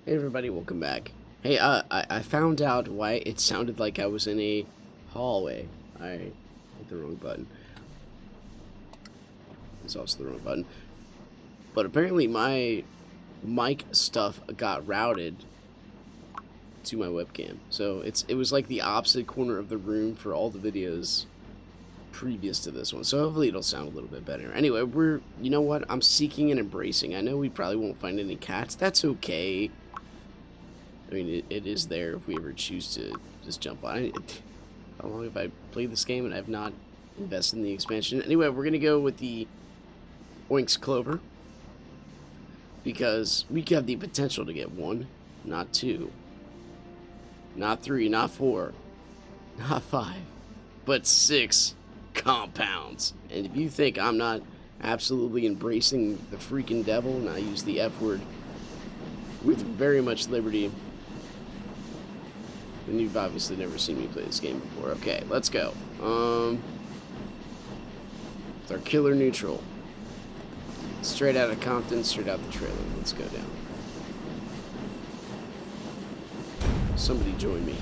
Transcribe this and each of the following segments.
Hey everybody, welcome back. Hey, I found out why it sounded like I was in a hallway. I hit the wrong button. It's also the wrong button. But apparently my mic stuff got routed to my webcam. So it was like the opposite corner of the room for all the videos previous to this one. So hopefully it'll sound a little bit better. Anyway, you know what? I'm seeking and embracing. I know we probably won't find any cats. That's okay. I mean, it is there if we ever choose to just jump on it. How long have I played this game and I've not invested in the expansion? Anyway, we're going to go with the Oinks Clover. Because we have the potential to get 1, not 2, not 3, not 4, not 5, but 6 compounds. And if you think I'm not absolutely embracing the freaking devil, and I use the F word with very much liberty, then you've obviously never seen me play this game before. Okay, let's go. With our killer neutral. Straight out of Compton, straight out the trailer. Let's go down. Somebody join me.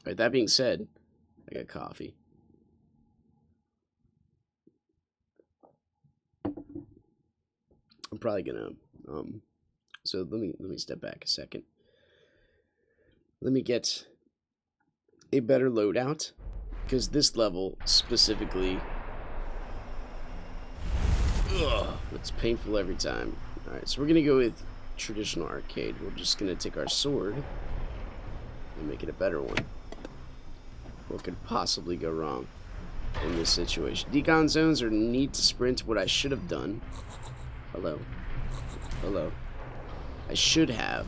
Alright, that being said, I got coffee. I'm probably gonna, so let me step back a second. Let me get a better loadout. Because this level, specifically, it's painful every time. Alright, so we're going to go with traditional arcade. We're just going to take our sword and make it a better one. What could possibly go wrong in this situation? Decon zones are neat to sprint. What I should have done... Hello. Hello. I should have...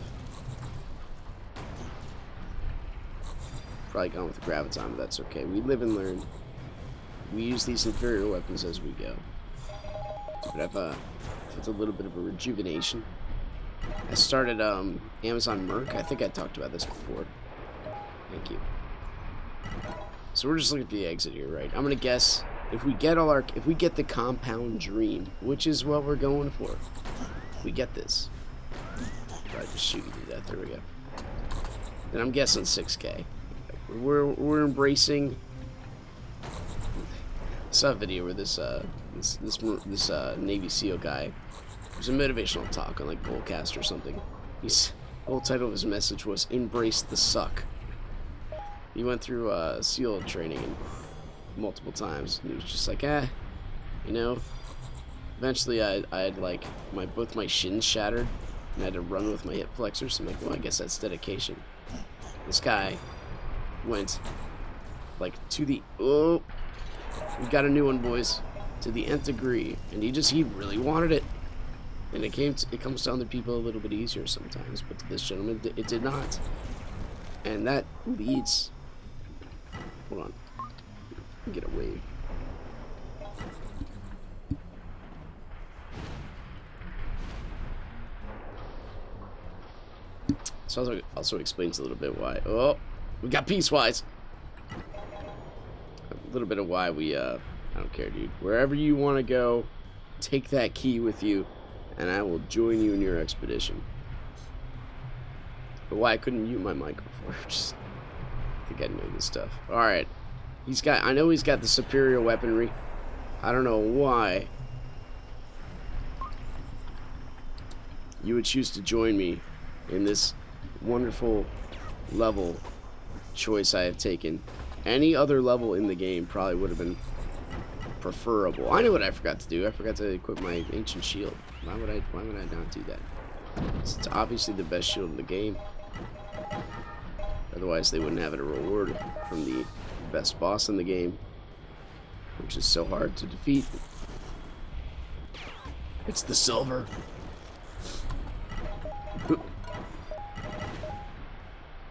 Probably gone with the graviton, but that's okay. We live and learn. We use these inferior weapons as we go. But I've felt a little bit of a rejuvenation. I started Amazon Merc. I think I talked about this before. Thank you. So we're just looking at the exit here, right? I'm gonna guess if we get the compound dream, which is what we're going for. If we get this. Probably just shoot you through that. There we go. Then I'm guessing 6K. We're embracing. I saw a video where this Navy SEAL guy, it was a motivational talk on like Goldcast or something. The whole title of his message was "Embrace the Suck." He went through SEAL training multiple times, and he was just like, you know. Eventually, I had like both my shins shattered, and I had to run with my hip flexors. I'm like, well, I guess that's dedication. This guy went like to the we got a new one, boys, to the nth degree, and he really wanted it, and it comes down to people a little bit easier sometimes, but to this gentleman it did not, and that leads. Hold on, get a wave. So also explains a little bit why. Oh, we got Peacewise. A little bit of why we, I don't care, dude. Wherever you want to go, take that key with you, and I will join you in your expedition. But why I couldn't mute my mic before? Just, I think I know this stuff. Alright. I know he's got the superior weaponry. I don't know why you would choose to join me in this wonderful level choice I have taken. Any other level in the game probably would have been preferable. I know what I forgot to do. I forgot to equip my ancient shield. Why would I not do that? It's obviously the best shield in the game. Otherwise they wouldn't have it a reward from the best boss in the game, which is so hard to defeat. It's the silver.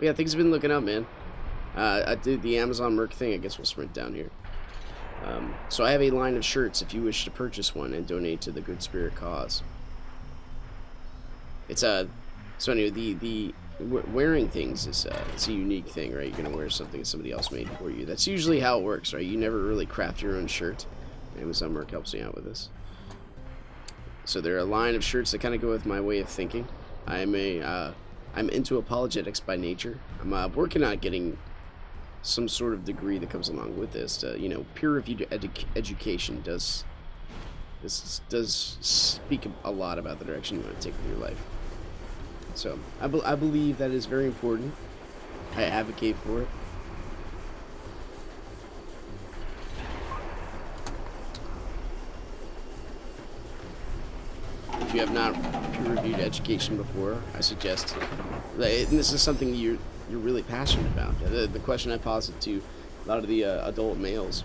Yeah, things have been looking up, man. I did the Amazon Merc thing. I guess we'll sprint down here. So I have a line of shirts if you wish to purchase one and donate to the Good Spirit cause. It's so anyway, the wearing things is it's a unique thing, right? You're gonna wear something somebody else made for you. That's usually how it works, right? You never really craft your own shirt. Amazon Merc helps me out with this. So they're a line of shirts that kind of go with my way of thinking. I'm into apologetics by nature. I'm working on getting some sort of degree that comes along with this. You know, peer-reviewed education does speak a lot about the direction you want to take with your life. So I believe that is very important. I advocate for it. If you have not peer-reviewed education before, I suggest, and this is something you're really passionate about. The question I posit to a lot of the adult males,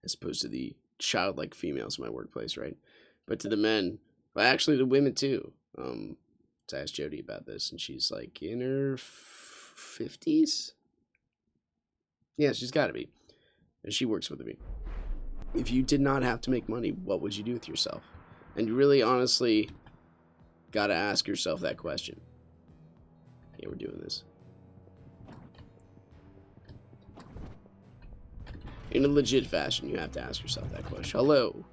as opposed to the childlike females in my workplace, right? But to the men, well, actually the women too. I asked Jody about this, and she's like in her 50s. Yeah, she's got to be, and she works with me. If you did not have to make money, what would you do with yourself? And you really honestly got to ask yourself that question. Yeah, we're doing this. In a legit fashion, you have to ask yourself that question. Hello,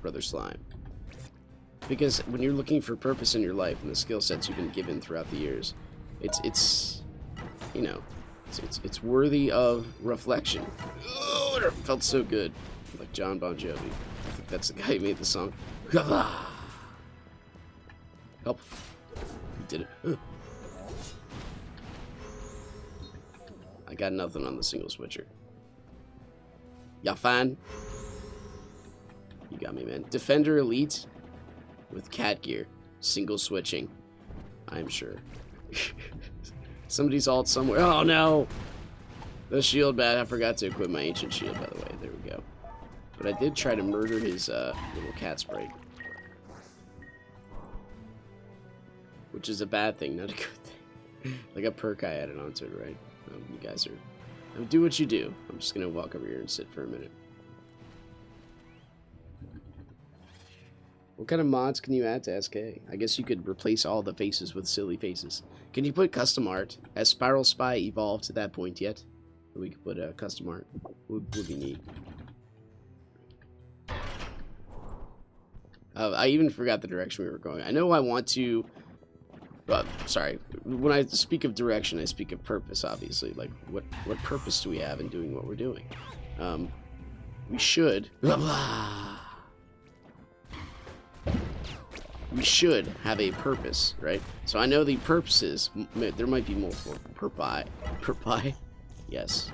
Brother Slime. Because when you're looking for purpose in your life and the skill sets you've been given throughout the years, it's you know, it's worthy of reflection. Oh, it felt so good. Like John Bon Jovi. I think that's the guy who made the song. Help. He did it. I got nothing on the single switcher. Y'all fine? You got me, man. Defender Elite with cat gear. Single switching. I'm sure. Somebody's alt somewhere. Oh no! The shield bat. I forgot to equip my ancient shield, by the way. There we go. But I did try to murder his little cat sprite. Which is a bad thing, not a good thing. Like a perk I added onto it, right? You guys are... do what you do. I'm just going to walk over here and sit for a minute. What kind of mods can you add to SK? I guess you could replace all the faces with silly faces. Can you put custom art? Has Spiral Spy evolved to that point yet? We could put custom art. Would be neat. I even forgot the direction we were going. I know I want to... sorry. When I speak of direction, I speak of purpose, obviously. Like, what purpose do we have in doing what we're doing? We should... Blah, blah. We should have a purpose, right? So I know the purposes... There might be multiple. Purpose? Yes.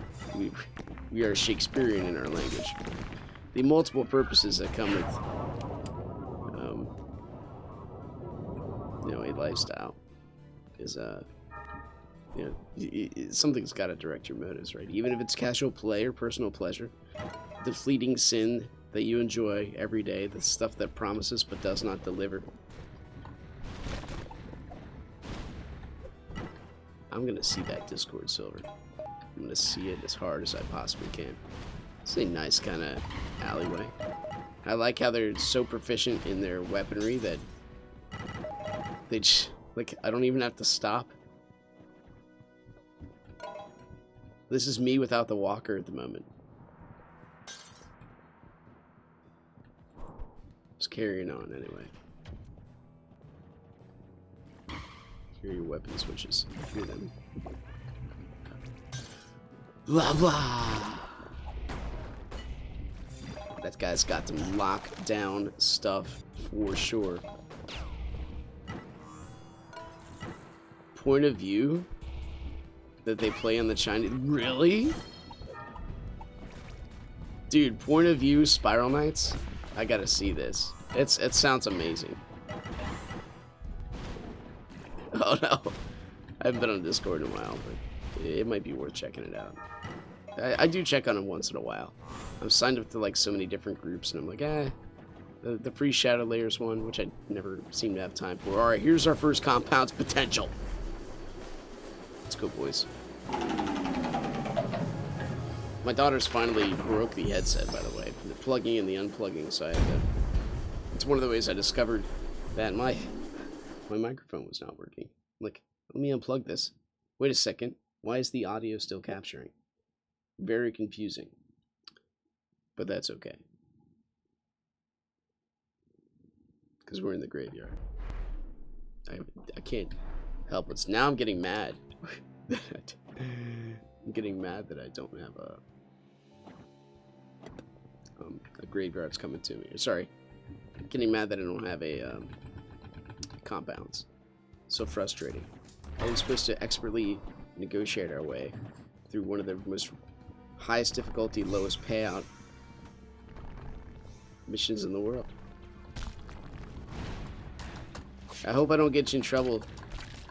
We are Shakespearean in our language. The multiple purposes that come with... a lifestyle is something's got to direct your motives, right? Even if it's casual play or personal pleasure, the fleeting sin that you enjoy every day, the stuff that promises but does not deliver. I'm gonna see that Discord silver. I'm gonna see it as hard as I possibly can. It's a nice kind of alleyway. I like how they're so proficient in their weaponry that they just, like, I don't even have to stop. This is me without the walker at the moment. Just carrying on anyway. Here are your weapon switches. Hear them. Blah blah. That guy's got some lockdown stuff for sure. Point of view that they play on the Chinese. Really? Dude, point of view Spiral Knights? I gotta see this. It sounds amazing. Oh no. I haven't been on Discord in a while, but it might be worth checking it out. I do check on it once in a while. I'm signed up to like so many different groups, and I'm like, the free Shadow Layers one, which I never seem to have time for. Alright, here's our first compound's potential. Let's go, boys. My daughter's finally broke the headset, by the way, from the plugging and the unplugging, so it's one of the ways I discovered that my microphone was not working. Like, let me unplug this. Wait a second. Why is the audio still capturing? Very confusing. But that's okay. because we're in the graveyard. I can't help it. Now I'm getting mad. I'm getting mad that I don't have a graveyard's coming to me. Sorry, I'm getting mad that I don't have a compounds. So frustrating. I was supposed to expertly negotiate our way through one of the most highest difficulty, lowest payout missions in the world. I hope I don't get you in trouble,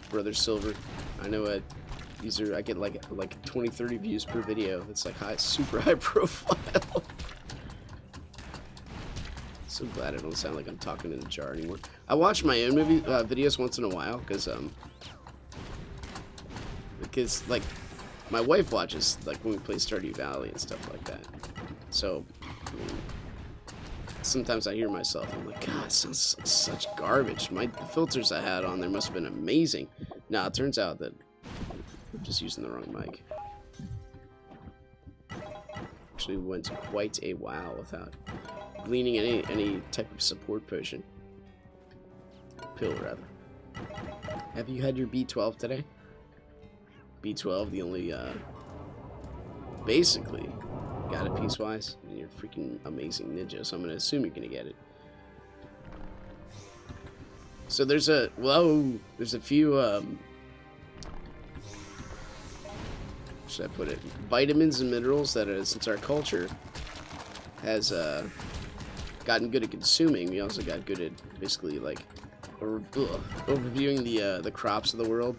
Brother Silver. I know I get like 20, 30 views per video. It's like super high profile. So glad I don't sound like I'm talking in a jar anymore. I watch my own videos once in a while because like my wife watches like when we play Stardew Valley and stuff like that. So I mean, sometimes I hear myself. I'm like, God, it sounds like such garbage. The filters I had on there must have been amazing. Nah, it turns out that I'm just using the wrong mic. Actually went quite a while without gleaning any type of support potion. Pill, rather. Have you had your B12 today? B12, the only, basically, got it piecewise. And you're a freaking amazing ninja, so I'm gonna assume you're gonna get it. So there's a few, should I put it, vitamins and minerals that since our culture has gotten good at consuming, we also got good at basically like overviewing the crops of the world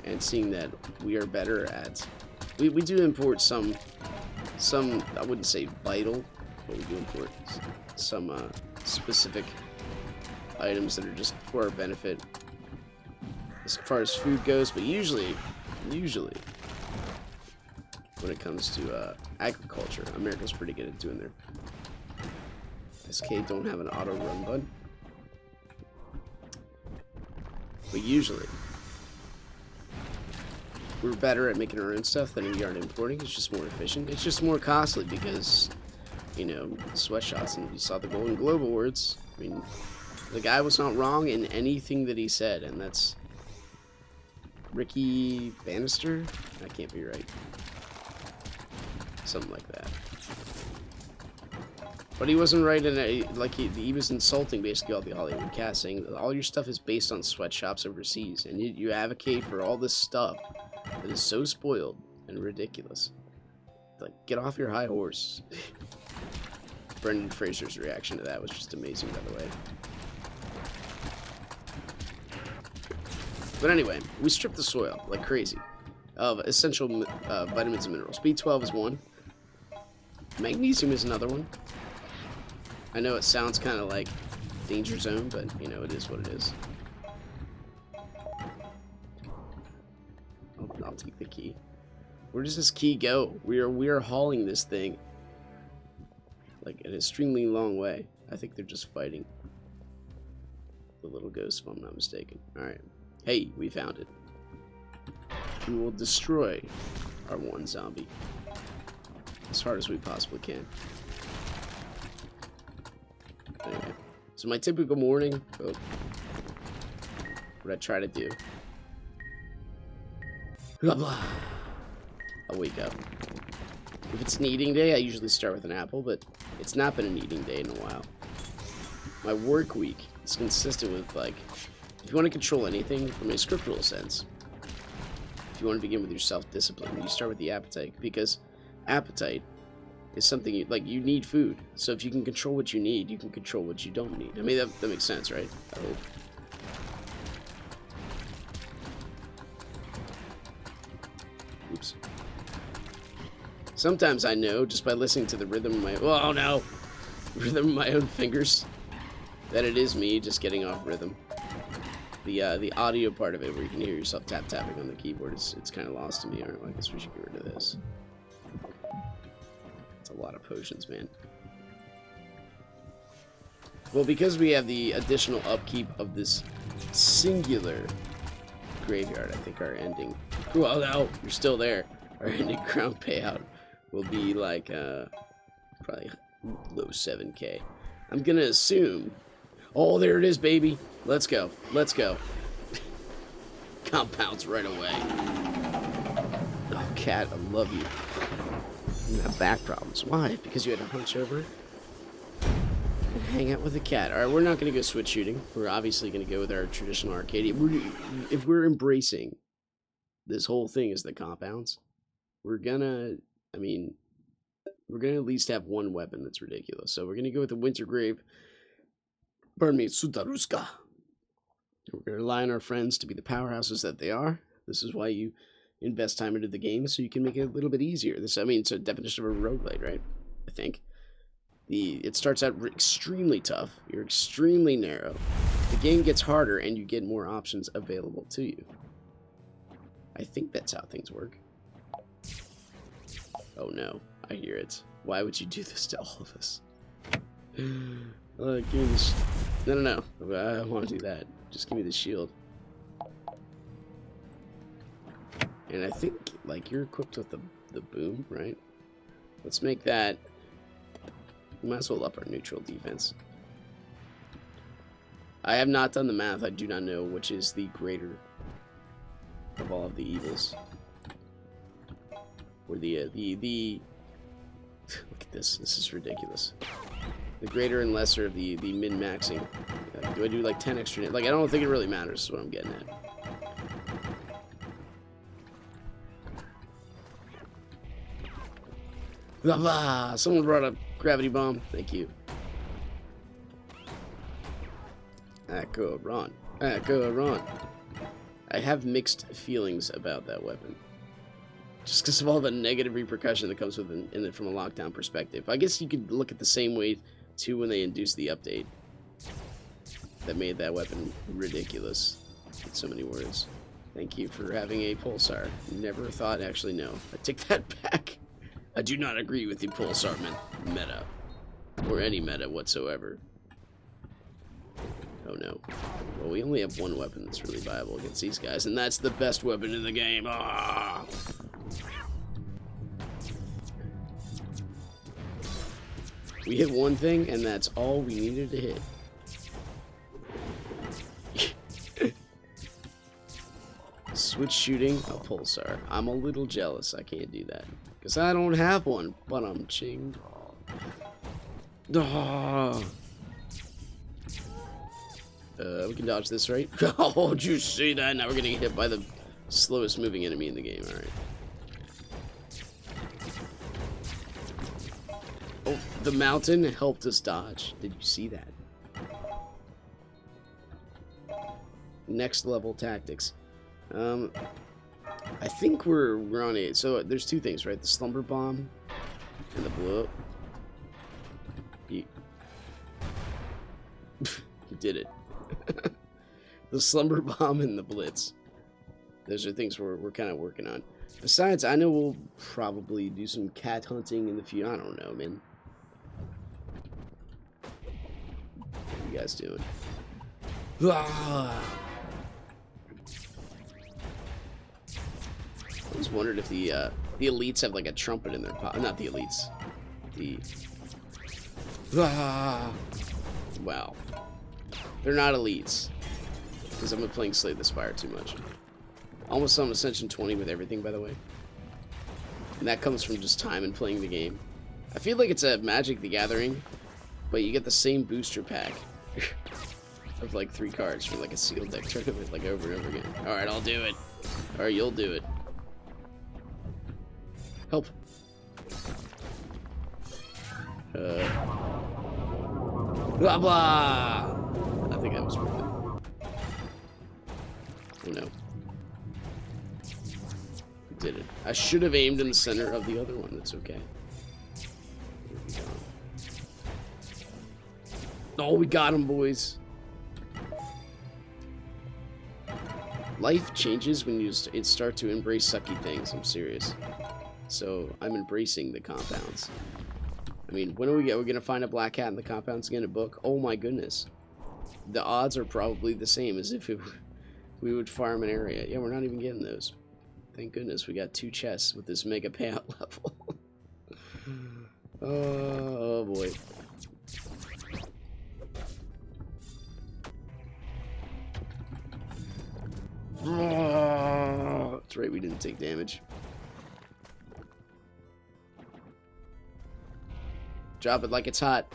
and seeing that we are better at. We do import some I wouldn't say vital, but we do import some specific items that are just for our benefit as far as food goes, but usually when it comes to agriculture, America's pretty good at doing their SK don't have an auto run button, but usually we're better at making our own stuff than we are at importing. It's just more efficient. It's just more costly because, you know, sweatshots, and you saw the Golden Globe Awards. I mean, the guy was not wrong in anything that he said, and that's Ricky Bannister? That can't be right. Something like that. But he wasn't right in it. Like he was insulting basically all the Hollywood cast, saying that all your stuff is based on sweatshops overseas, and you advocate for all this stuff that is so spoiled and ridiculous. Like, get off your high horse. Brendan Fraser's reaction to that was just amazing, by the way. But anyway, we stripped the soil like crazy of essential vitamins and minerals. B12 is one. Magnesium is another one. I know it sounds kind of like danger zone, but you know, it is what it is. I'll take the key. Where does this key go? We are hauling this thing like an extremely long way. I think they're just fighting the little ghost, if I'm not mistaken. Alright. Hey, we found it. We will destroy our one zombie as hard as we possibly can. Anyway, so my typical morning, what I try to do. Blah, blah. I'll wake up. If it's an eating day, I usually start with an apple, but it's not been an eating day in a while. My work week is consistent with, like, if you want to control anything from a scriptural sense, if you want to begin with your self-discipline, you start with the appetite, because appetite is something you need food. So if you can control what you need, you can control what you don't need. I mean, that makes sense, right? I hope. Oops. Sometimes I know, just by listening to the rhythm of my... Oh, no! Rhythm of my own fingers, that it is me just getting off rhythm. The audio part of it, where you can hear yourself tapping on the keyboard, it's kind of lost to me. Alright, well, I guess we should get rid of this. It's a lot of potions, man. Well, because we have the additional upkeep of this singular graveyard, I think our ending... Well, no, you're still there. Our ending crown payout will be like, probably low 7K. I'm gonna assume, Oh, there it is, baby. Let's go. Let's go. Compounds right away. Oh, cat, I love you. You have back problems. Why? Because you had to hunch over and hang out with a cat. All right, we're not going to go switch shooting. We're obviously going to go with our traditional arcade. If we're embracing this whole thing as the compounds, we're going to, I mean, we're going to at least have one weapon that's ridiculous. So we're going to go with the Wintergrave. Pardon me, Sutaruska. We're going to rely on our friends to be the powerhouses that they are. This is why you invest time into the game, so you can make it a little bit easier. This, I mean, it's a definition of a roguelite, right? I think. It starts out extremely tough. You're extremely narrow. The game gets harder, and you get more options available to you. I think that's how things work. Oh no, I hear it. Why would you do this to all of us? Give me this. No. I don't want to do that. Just give me the shield. And I think, like, you're equipped with the boom, right? Let's make that. We might as well up our neutral defense. I have not done the math. I do not know which is the greater of all of the evils. Or the look at this. This is ridiculous. The greater and lesser of the min-maxing. Do I do like 10 extra? Like, I don't think it really matters. Is what I'm getting at. Blah blah. Someone brought up gravity bomb. Thank you. Echo run. Echo run. I have mixed feelings about that weapon. Just because of all the negative repercussion that comes with in it from a lockdown perspective. I guess you could look at the same way too when they induced the update that made that weapon ridiculous in so many words. Thank you for having a pulsar. Never thought, actually no. I take that back. I do not agree with the pulsar meta. Or any meta whatsoever. Oh no. Well, we only have one weapon that's really viable against these guys, and that's the best weapon in the game. Ah! We hit one thing, and that's all we needed to hit. Switch shooting a pulsar. I'm a little jealous. I can't do that. Because I don't have one, but I'm ching. Oh. We can dodge this, right? Oh, did you see that? Now we're getting hit by the slowest moving enemy in the game. Alright. Oh, the mountain helped us dodge. Did you see that? Next level tactics. I think we're on it. So there's two things, right? The slumber bomb and the blow up. You did it. The slumber bomb and the blitz. Those are things we're kind of working on. Besides, I know we'll probably do some cat hunting in the future. I don't know, man. What are you guys doing? Ah! I always wondered if the elites have like a trumpet in their pocket. Not the elites. The wow. They're not elites. Because I'm playing Slay the Spire too much. Almost on Ascension 20 with everything, by the way. And that comes from just time and playing the game. I feel like it's a Magic the Gathering, but you get the same booster pack of like 3 cards from like a sealed deck tournament, like over and over again. Alright, I'll do it. Alright, you'll do it. Help. Blah blah! I think that was worth it. Oh no. We did it. I should have aimed in the center of the other one. That's okay. Oh, we got him, boys. Life changes when you start to embrace sucky things. I'm serious. So I'm embracing the compounds. I mean, when are we gonna find a black cat in the compounds again? A book? Oh my goodness. The odds are probably the same as if we would farm an area. Yeah, we're not even getting those. Thank goodness we got 2 chests with this mega payout level. Oh boy. didn't take damage. Drop it like it's hot.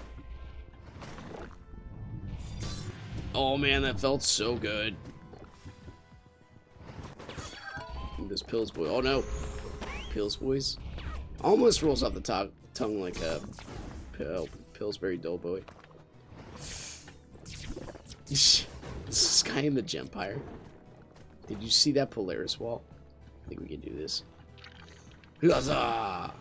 Oh man, that felt so good. This Pills boy. Oh no. Pills boys. Almost rolls off the tongue like a Pillsbury Doughboy. Is this guy in the Gempire? Did you see that Polaris wall? I think we can do this. Huzzah!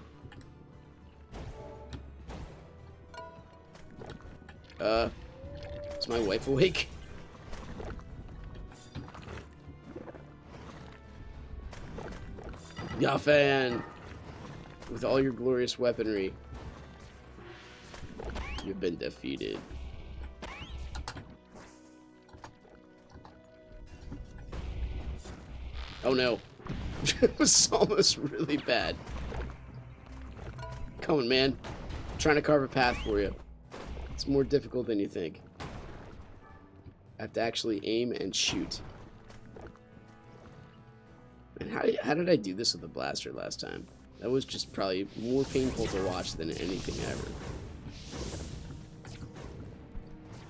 Is my wife awake? Yaffan! With all your glorious weaponry, you've been defeated. Oh no. It was almost really bad. Come on, man. I'm trying to carve a path for you. It's more difficult than you think. I have to actually aim and shoot. And how did I do this with the blaster last time? That was just probably more painful to watch than anything ever.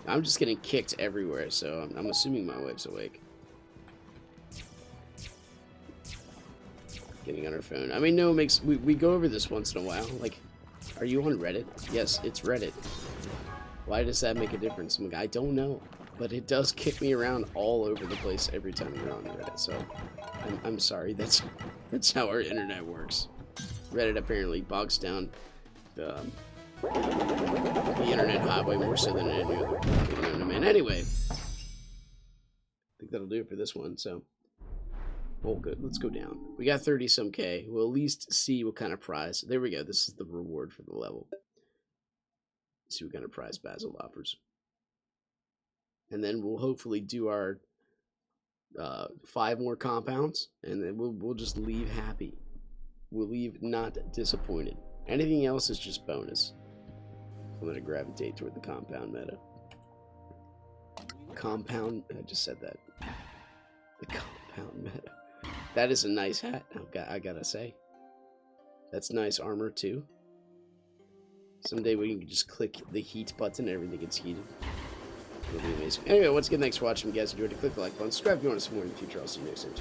I'm just getting kicked everywhere, so I'm assuming my wife's awake. Getting on her phone. I mean, no, we go over this once in a while. Like, are you on Reddit? Yes, it's Reddit. Why does that make a difference? I'm like, I don't know. But it does kick me around all over the place every time you're on Reddit, so I'm sorry. That's how our internet works. Reddit apparently bogs down the internet highway more so than any other thing known to man. Anyway, I think that'll do it for this one, so oh good, let's go down. We got 30-some K. We'll at least see what kind of prize. There we go. This is the reward for the level. See what kind of prize Basil offers. And then we'll hopefully do our 5 more compounds, and then we'll just leave happy. We'll leave not disappointed. Anything else is just bonus. I'm going to gravitate toward the compound meta. Compound, I just said that. The compound meta. That is a nice hat, I gotta say. That's nice armor too. Someday we can just click the heat button and everything gets heated. It'll be amazing. Anyway, once again, thanks for watching. If you guys enjoyed it, click the like button. Subscribe if you want to see more in the future. I'll see you next time.